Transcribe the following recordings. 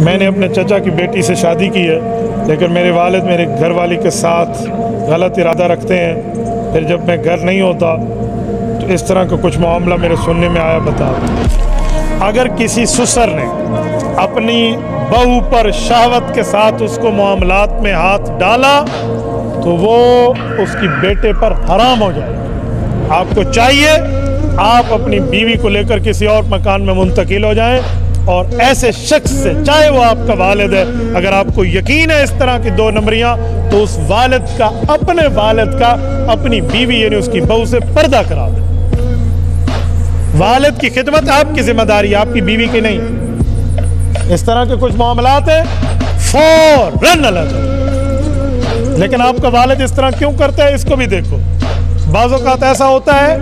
میں نے اپنے چچا کی بیٹی سے شادی کی ہے، لیکن میرے والد میرے گھر والی کے ساتھ غلط ارادہ رکھتے ہیں۔ پھر جب میں گھر نہیں ہوتا تو اس طرح کا کچھ معاملہ میرے سننے میں آیا، بتا دیں۔ اگر کسی سسر نے اپنی بہو پر شہوت کے ساتھ اس کو معاملات میں ہاتھ ڈالا تو وہ اس کی بیٹے پر حرام ہو جائے گا۔ آپ کو چاہیے آپ اپنی بیوی کو لے کر کسی اور مکان میں منتقل ہو جائیں، اور ایسے شخص سے، چاہے وہ آپ کا والد ہے، اگر آپ کو یقین ہے اس طرح کی دو نمبریاں، تو اس والد کا، اپنے والد کا اپنی بیوی یعنی اس کی بہو سے پردہ کرا دیں۔ والد کی خدمت آپ کی ذمہ داری ہے، آپ کی بیوی کی نہیں۔ اس طرح کے کچھ معاملات ہیں فوراً الگ۔ لیکن آپ کا والد اس طرح کیوں کرتا ہے، اس کو بھی دیکھو۔ بعض اوقات ایسا ہوتا ہے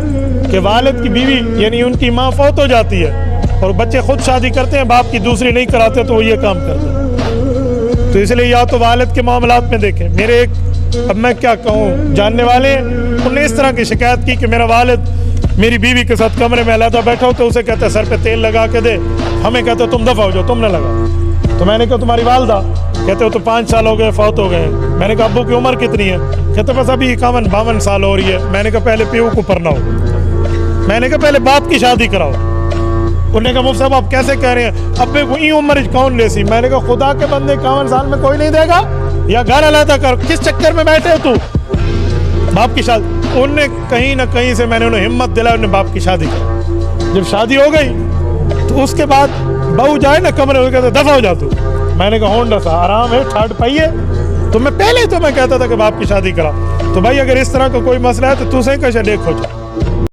کہ والد کی بیوی یعنی ان کی ماں فوت ہو جاتی ہے اور بچے خود شادی کرتے ہیں، باپ کی دوسری نہیں کراتے تو وہ یہ کام کرتے ہیں۔ تو اس لیے یا تو والد کے معاملات میں دیکھیں۔ میرے ایک، اب میں کیا کہوں، جاننے والے ہیں، انہوں نے اس طرح کی شکایت کی کہ میرا والد میری بیوی کے ساتھ کمرے میں علیحدہ بیٹھا ہو تو اسے کہتا ہے سر پہ تیل لگا کے دے، ہمیں کہتا ہے تم دفع ہو جاؤ، تم نہ لگا۔ تو میں نے کہا تمہاری والدہ؟ کہتے ہو تو 5 سال ہو گئے فوت ہو گئے۔ میں نے کہا ابو کی عمر کتنی ہے؟ کہتے بس ابھی 51-52 سال ہو رہی ہے۔ میں نے کہا پہلے پیو کو پڑھنا ہو، میں نے کہا پہلے باپ کی شادی کراؤ۔ انہوں نے کہا مفتی صاحب آپ کیسے کہہ رہے ہیں، ابے وہی عمر کون لے سی؟ میں نے کہا خدا کے بندے 51 سال میں کوئی نہیں دے گا، یا گھر علیحدہ کر، کس چکر میں بیٹھے ہو تو باپ کی شادی؟ انہوں نے کہیں نہ کہیں سے، میں نے انہیں ہمت دلائی، انہوں نے باپ کی شادی کی۔ جب شادی ہو گئی تو اس کے بعد بہو جائے نا کمرے میں، کہتے دفع ہو جا تو۔ میں نے کہا ہونڈا سا آرام ہے، ٹھاٹ پائیے، تو میں پہلے تو میں کہتا تھا کہ باپ کی شادی کرا۔ تو بھائی اگر اس طرح کا کوئی مسئلہ ہے تو سے کیسے دیکھو جا۔